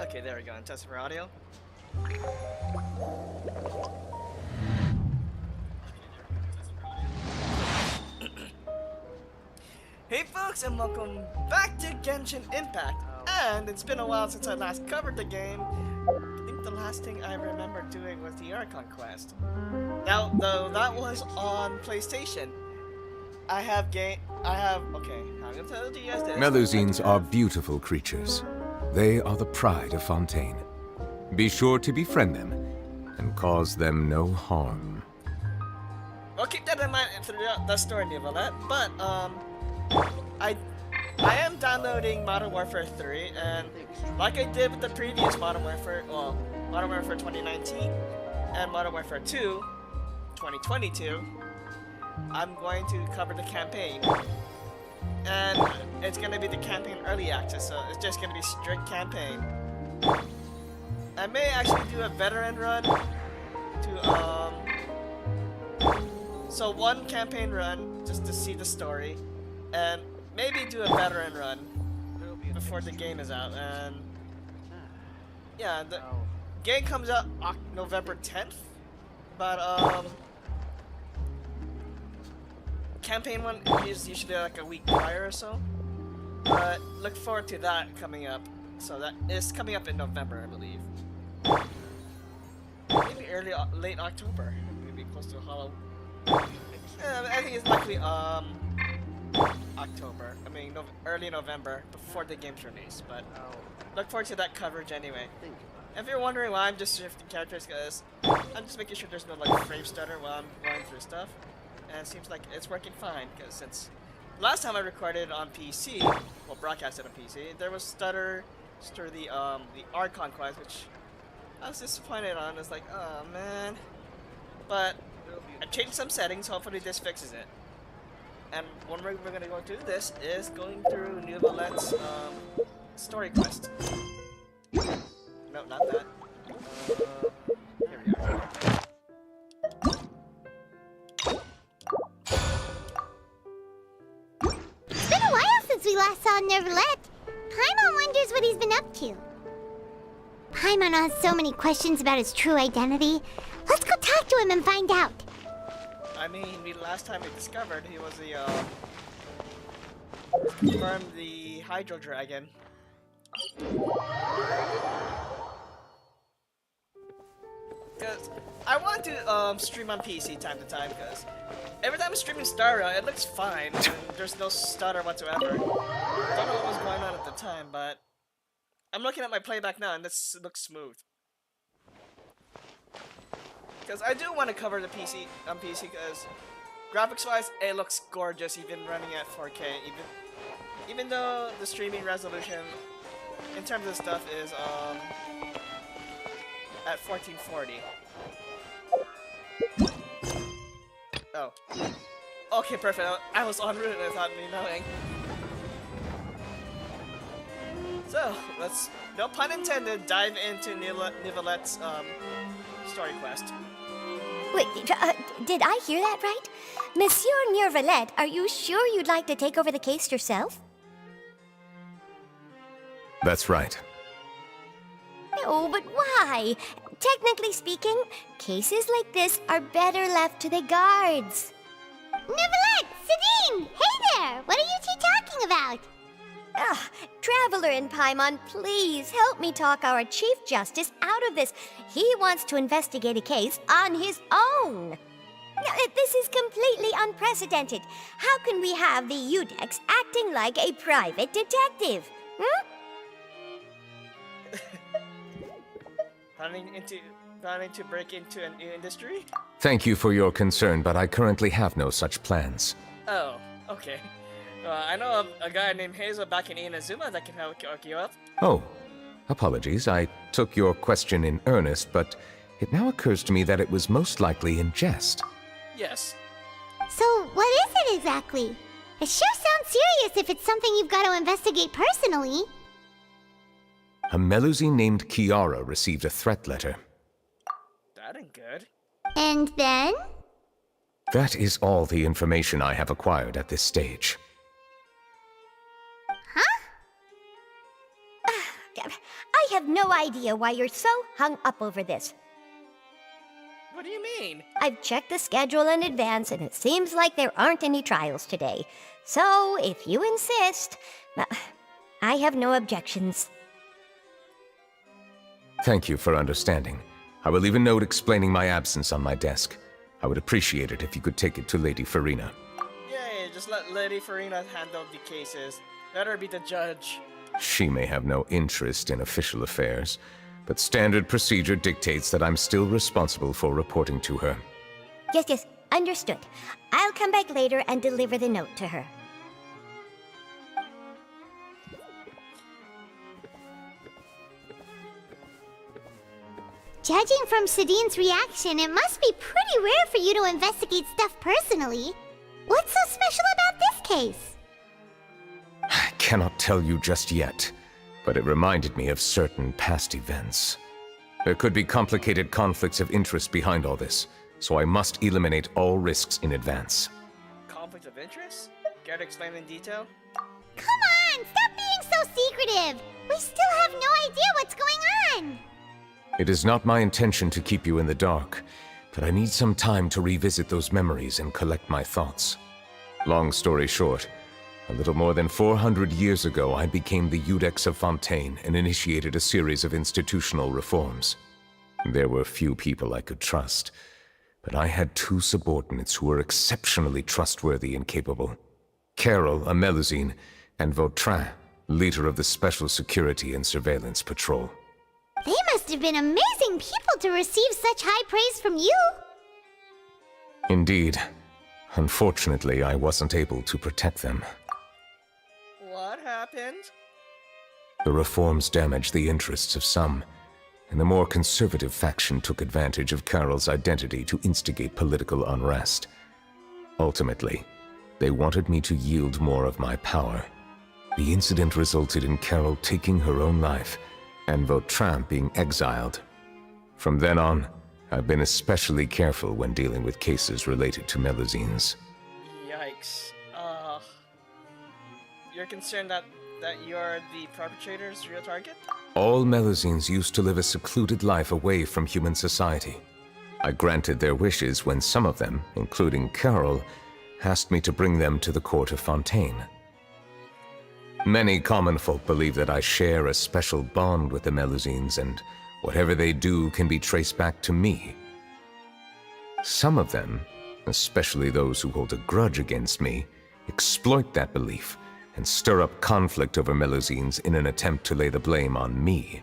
Okay, there we go. And test for audio. Hey folks, and welcome back to Genshin Impact. And it's been a while since I last covered the game. I think the last thing I remember doing was the Archon quest. Now, though, that was on PlayStation. Okay, I'm gonna tell you guys this. Melusines are beautiful creatures. They are the pride of Fontaine. Be sure to befriend them and cause them no harm. Well, keep that in mind throughout the story, Neuvillette. But I am downloading Modern Warfare 3, and like I did with the previous Modern Warfare, well, Modern Warfare 2019 and Modern Warfare 2, 2022, I'm going to cover the campaign. And it's going to be the campaign early access, so it's just going to be strict campaign. I may actually do a veteran run to, so one campaign run just to see the story, and maybe do a veteran run before the game is out. And yeah, the game comes out November 10th, but campaign one is usually like a week prior or so. But look forward to that coming up. So that is coming up in November, I believe. Maybe late October, maybe close to Halloween. I think it's likely October. I mean early November before the game's released. But look forward to that coverage anyway. If you're wondering why I'm just shifting characters, because I'm just making sure there's no like frame stutter while I'm going through stuff, and it seems like it's working fine. Because since last time I recorded on PC, well, broadcasted on PC, there was stutter through the Archon quest, which I was disappointed on. It's like, oh man. But I changed some settings. Hopefully this fixes it. And one way we're gonna go through this is going through Neuvillette's story quest. No, not that. Here we are. It's been a while since we last saw Neuvillette. Paimon wonders what he's been up to. Paimon has so many questions about his true identity. Let's go talk to him and find out. I mean, last time we discovered he was confirmed the Hydro Dragon. Because I want to stream on PC time to time, because every time I'm streaming Staria, it looks fine, and there's no stutter whatsoever. Don't know what was going on at the time, but I'm looking at my playback now, and this looks smooth. Because I do want to cover the PC on PC, because graphics-wise, it looks gorgeous, even running at 4K. Even though the streaming resolution, in terms of stuff, is at 1440. Oh. Okay, perfect. I was en route without me knowing. So, let's, no pun intended, dive into Neuvillette's story quest. Wait, did I hear that right? Monsieur Neuvillette, are you sure you'd like to take over the case yourself? That's right. No, but why? Technically speaking, cases like this are better left to the guards. Neuvillette! Sidine! Hey there! What are you two talking about? Ah, Traveler and Paimon, please help me talk our Chief Justice out of this. He wants to investigate a case on his own. Now, this is completely unprecedented. How can we have the Udex acting like a private detective? Hmm? Planning to break into a new industry? Thank you for your concern, but I currently have no such plans. Oh, okay. I know a guy named Hazel back in Inazuma that can help you up. Oh, apologies. I took your question in earnest, but it now occurs to me that it was most likely in jest. Yes. So, what is it exactly? It sure sounds serious if it's something you've got to investigate personally. A Melusine named Kiara received a threat letter. That ain't good. And then? That is all the information I have acquired at this stage. Huh? I I have no idea why you're so hung up over this. What do you mean? I've checked the schedule in advance, and it seems like there aren't any trials today. So, if you insist, well, I have no objections. Thank you for understanding. I will leave a note explaining my absence on my desk. I would appreciate it if you could take it to Lady Farina. Yay, just let Lady Farina handle the cases. Let her be the judge. She may have no interest in official affairs, but standard procedure dictates that I'm still responsible for reporting to her. Yes, understood. I'll come back later and deliver the note to her. Judging from Sadine's reaction, it must be pretty rare for you to investigate stuff personally. What's so special about this case? I cannot tell you just yet, but it reminded me of certain past events. There could be complicated conflicts of interest behind all this, so I must eliminate all risks in advance. Conflict of interest? Care to explain in detail? Come on, stop being so secretive! We still have no idea what's going on! It is not my intention to keep you in the dark, but I need some time to revisit those memories and collect my thoughts. Long story short, a little more than 400 years ago, I became the Iudex of Fontaine and initiated a series of institutional reforms. There were few people I could trust, but I had two subordinates who were exceptionally trustworthy and capable. Carol, a Melusine, and Vautrin, leader of the Special Security and Surveillance Patrol. They must have been amazing people to receive such high praise from you! Indeed. Unfortunately, I wasn't able to protect them. What happened? The reforms damaged the interests of some, and the more conservative faction took advantage of Carol's identity to instigate political unrest. Ultimately, they wanted me to yield more of my power. The incident resulted in Carol taking her own life, and Vautrin being exiled. From then on, I've been especially careful when dealing with cases related to Melusines. Yikes. You're concerned that you're the perpetrator's real target? All Melusines used to live a secluded life away from human society. I granted their wishes when some of them, including Carol, asked me to bring them to the court of Fontaine. Many common folk believe that I share a special bond with the Melusines, and whatever they do can be traced back to me. Some of them, especially those who hold a grudge against me, exploit that belief and stir up conflict over Melusines in an attempt to lay the blame on me.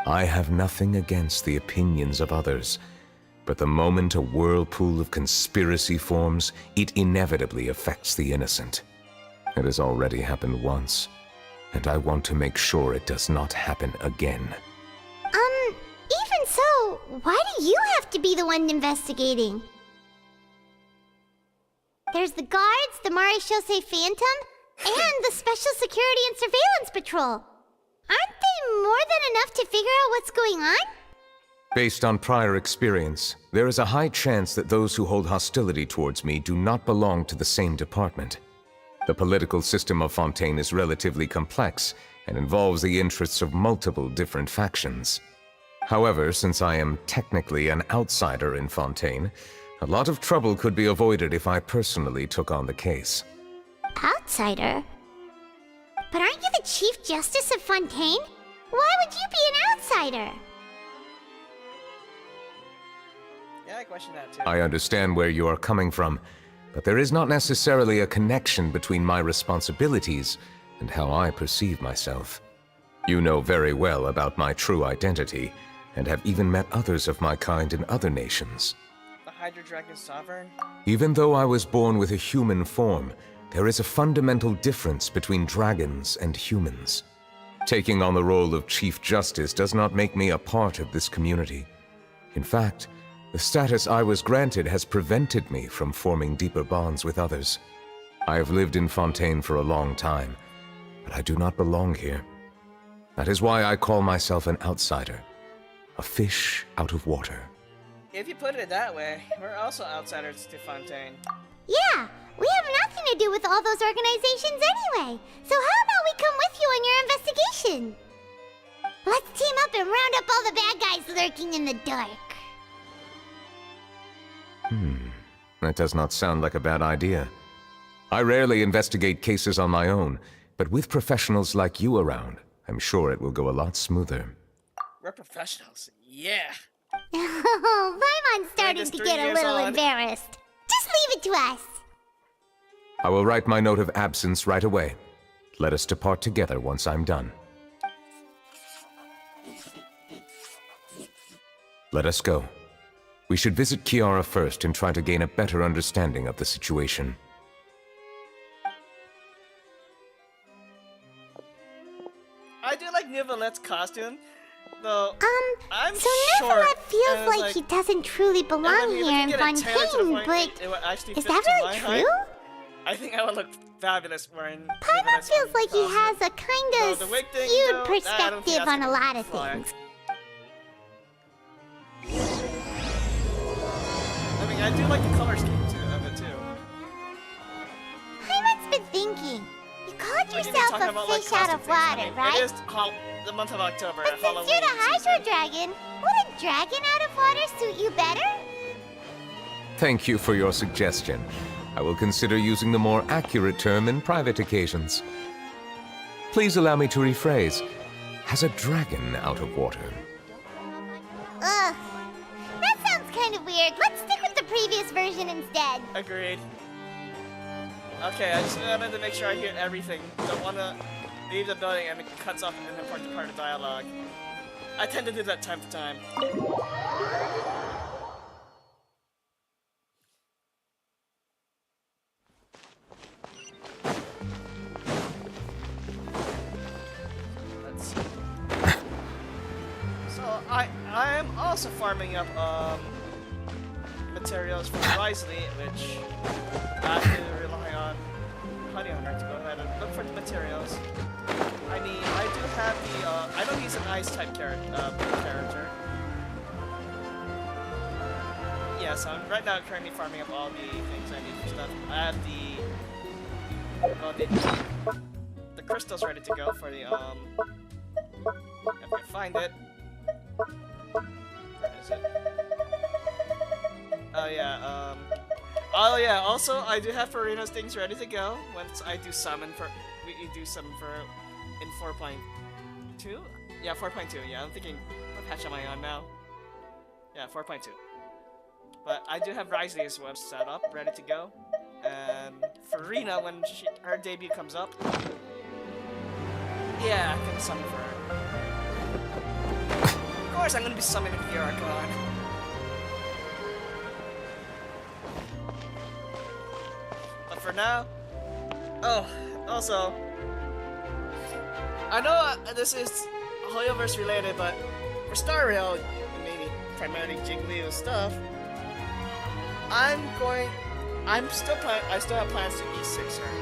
I have nothing against the opinions of others, but the moment a whirlpool of conspiracy forms, it inevitably affects the innocent. It has already happened once, and I want to make sure it does not happen again. Even so, why do you have to be the one investigating? There's the guards, the Maréchaussée Phantom, and the Special Security and Surveillance Patrol. Aren't they more than enough to figure out what's going on? Based on prior experience, there is a high chance that those who hold hostility towards me do not belong to the same department. The political system of Fontaine is relatively complex and involves the interests of multiple different factions. However, since I am technically an outsider in Fontaine, a lot of trouble could be avoided if I personally took on the case. Outsider? But aren't you the Chief Justice of Fontaine? Why would you be an outsider? Yeah, I question that too. I understand where you are coming from, but there is not necessarily a connection between my responsibilities and how I perceive myself. You know very well about my true identity, and have even met others of my kind in other nations. The Hydra Dragon Sovereign? Even though I was born with a human form, there is a fundamental difference between dragons and humans. Taking on the role of Chief Justice does not make me a part of this community. In fact, the status I was granted has prevented me from forming deeper bonds with others. I have lived in Fontaine for a long time, but I do not belong here. That is why I call myself an outsider, a fish out of water. If you put it that way, we're also outsiders to Fontaine. Yeah, we have nothing to do with all those organizations anyway. So how about we come with you on your investigation? Let's team and round up all the bad guys lurking in the dark. That does not sound like a bad idea. I rarely investigate cases on my own, but with professionals like you around, I'm sure it will go a lot smoother. We're professionals. Yeah. Oh, Paimon's starting just to 3 get a years little on. embarrassed. Just leave it to us. I will write my note of absence right away. Let us depart together once I'm done. Let us go. We should visit Kiara first and try to gain a better understanding of the situation. I do like Neuvillette's costume, though. I'm So short. Neuvillette feels and it's like he doesn't truly belong if here in you get it tailored to the Fontaine, point but it would actually is fit that to really my height, true? I think I would look fabulous wearing Paimon Neuvillette's feels like he costume. has a kind Though of the wig thing, skewed though, I don't think perspective that's on a gonna lot of fly. things. I mean, I do like the color scheme of it too. Paimon's been thinking. You called Like, you yourself talking a about, like, fish out of costume things. I water, mean, right? It is the month of October, But since Halloween you're the Hydro season. Dragon, would a dragon out of water suit you better? Thank you for your suggestion. I will consider using the more accurate term in private occasions. Please allow me to rephrase. Has a dragon out of water? Ugh. That sounds kind of weird. Let's stick with the previous version instead. Agreed. Okay, I just wanted to make sure I hear everything. Don't want to leave the building and it cuts off an important part of dialogue. I tend to do that time to time. Let's see. So I am also farming up materials for Risley, which I have to rely on Honey Hunter to go ahead and look for the materials. I mean, I do have the, I know he's an ice type character. Yeah, so I'm right now currently farming up all the things I need for stuff. I have the crystals ready to go for the, if I find it. Where is it? Oh yeah, also I do have Farina's things ready to go once I do summon for, we do summon for, in 4.2? Yeah, 4.2, yeah, I'm thinking, what patch am I on now? Yeah, 4.2. But I do have Risley's web set up, ready to go, and Farina, when her debut comes up, yeah, I can summon for her. Of course I'm gonna be summoning Kiara. For now. Oh, also, I know this is Hoyoverse related, but for Star Rail, maybe primarily Jiggly stuff, I still have plans to E6 her.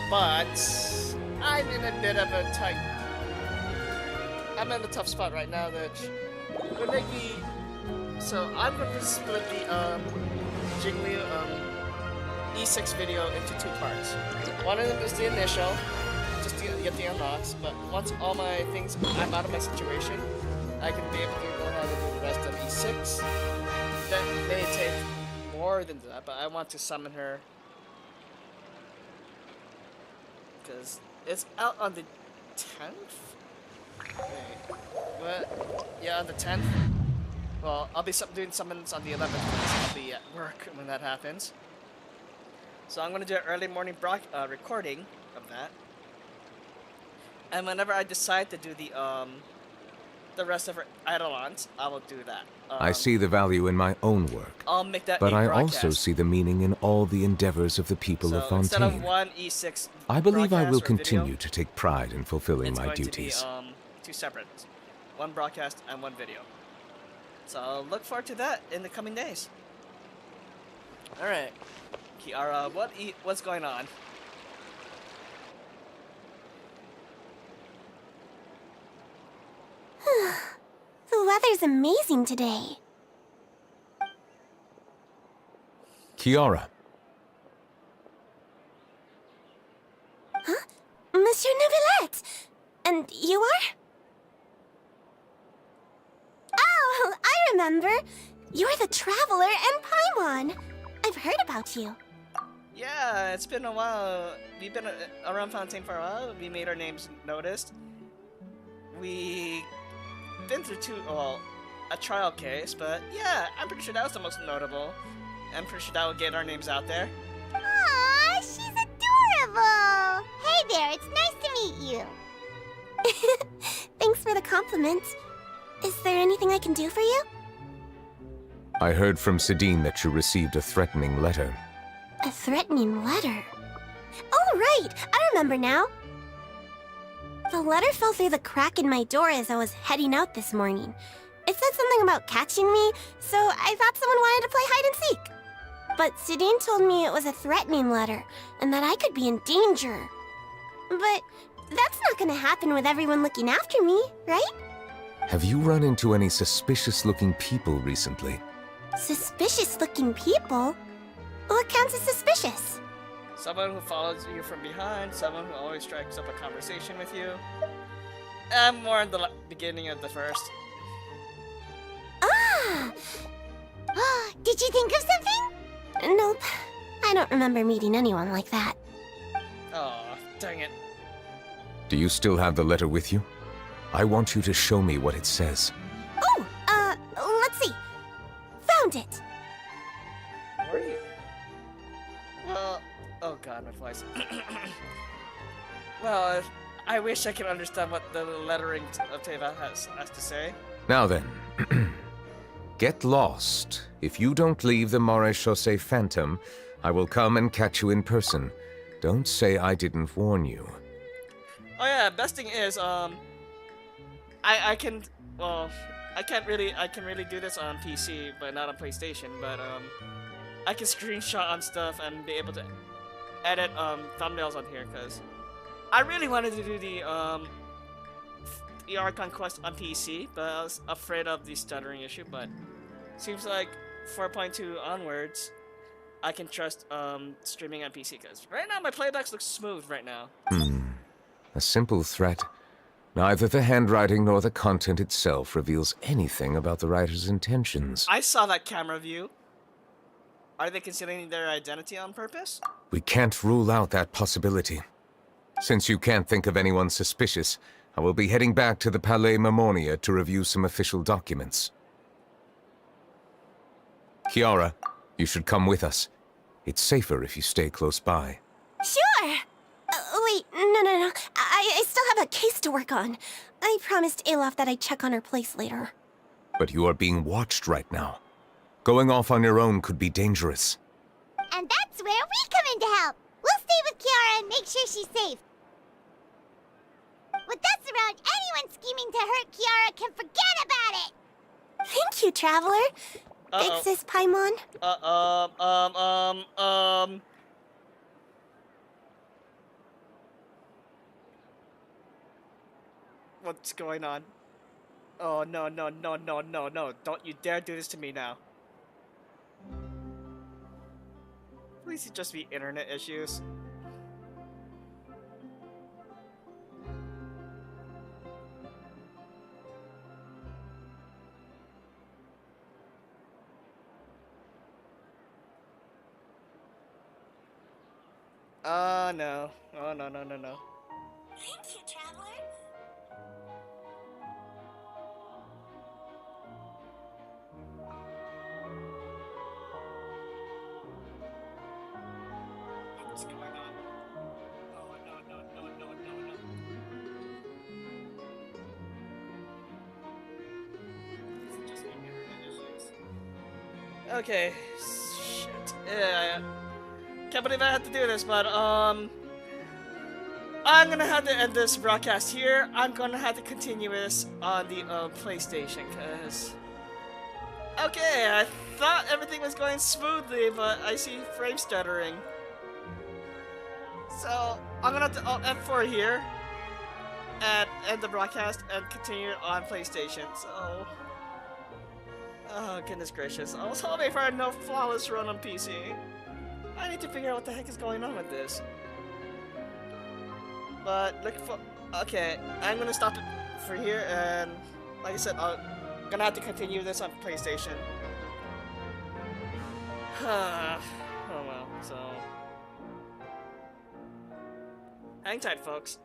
But I'm in a bit of a I'm in a tough spot right now that would make me. So I'm going to split the Jiggly E6 video into 2 parts. One of them is the initial, just to get the unlocks, but once all my things, I'm out of my situation, I can be able to go ahead and do the rest of E6. That may take more than that, but I want to summon her. Because it's out on the 10th? Wait, what? Yeah, on the 10th? Well, I'll be doing summons on the 11th because I'll be at work when that happens. So I'm gonna do an early morning recording of that, and whenever I decide to do the rest of her Eidolons, I will do that. I see the value in my own work, I'll make that. but a I broadcast. also see the meaning in all the endeavors of the people So of Fontaine. instead of one E6 I believe I will broadcast or continue video, to take pride in fulfilling it's my going duties. to be 2 separate, one broadcast and one video. So I'll look forward to that in the coming days. All right. Kiara, what's going on? The weather's amazing today. Kiara, Monsieur Neuvillette! And you are? remember. You're the Traveler and Paimon. I've heard about you. Yeah, it's been a while. We've been around Fontaine for a while. We made our names noticed. We been through a trial case, but yeah, I'm pretty sure that was the most notable. I'm pretty sure that would get our names out there. Aw, she's adorable! Hey there, it's nice to meet you. Thanks for the compliment. Is there anything I can do for you? I heard from Sidine that you received a threatening letter. A threatening letter? Oh, right! I remember now. The letter fell through the crack in my door as I was heading out this morning. It said something about catching me, so I thought someone wanted to play hide and seek. But Sidine told me it was a threatening letter, and that I could be in danger. But that's not gonna happen with everyone looking after me, right? Have you run into any suspicious-looking people recently? Suspicious-looking people? What counts as suspicious? Someone who follows you from behind, someone who always strikes up a conversation with you. More in the beginning of the first. Ah! Did you think of something? Nope. I don't remember meeting anyone like that. Oh, dang it. Do you still have the letter with you? I want you to show me what it says. Oh, let's see. Found it. Where are you? Well, oh god, my voice. Well, I wish I could understand what the lettering of Teva has to say. Now then, get lost. If you don't leave the Maréchaussée Phantom, I will come and catch you in person. Don't say I didn't warn you. Oh yeah, best thing is, I can really do this on PC, but not on PlayStation, but, I can screenshot on stuff and be able to edit, thumbnails on here, because I really wanted to do the Archon quest on PC, but I was afraid of the stuttering issue, but seems like 4.2 onwards, I can trust, streaming on PC, because right now my playbacks look smooth right now. A simple threat. Neither the handwriting nor the content itself reveals anything about the writer's intentions. I saw that camera view. Are they concealing their identity on purpose? We can't rule out that possibility. Since you can't think of anyone suspicious, I will be heading back to the Palais Mammonia to review some official documents. Kiara, you should come with us. It's safer if you stay close by. Sure! Wait, no. I still have a case to work on. I promised Alof that I'd check on her place later. But you are being watched right now. Going off on your own could be dangerous. And that's where we come in to help. We'll stay with Kiara and make sure she's safe. With us around, anyone scheming to hurt Kiara can forget about it. Thank you, Traveler. Thanks, Sis Paimon. What's going on? Oh, no. Don't you dare do this to me now. Please just be internet issues. No. Oh, no. Thank you, Traveler. What's going on? Oh, no. This is just me internet issues. Okay. Shit. Yeah. Can't believe I had to do this, but, I'm gonna have to end this broadcast here. I'm gonna have to continue this on the, PlayStation, cause... Okay, I thought everything was going smoothly, but I see frame stuttering. So, I'm gonna have to Alt F4 here, and end the broadcast, and continue it on PlayStation, so... Oh, goodness gracious. I was hoping for a no flawless run on PC. I need to figure out what the heck is going on with this. But, look for... Okay, I'm gonna stop it for here, and... Like I said, Gonna have to continue this on PlayStation. Oh well, so... hang tight, folks.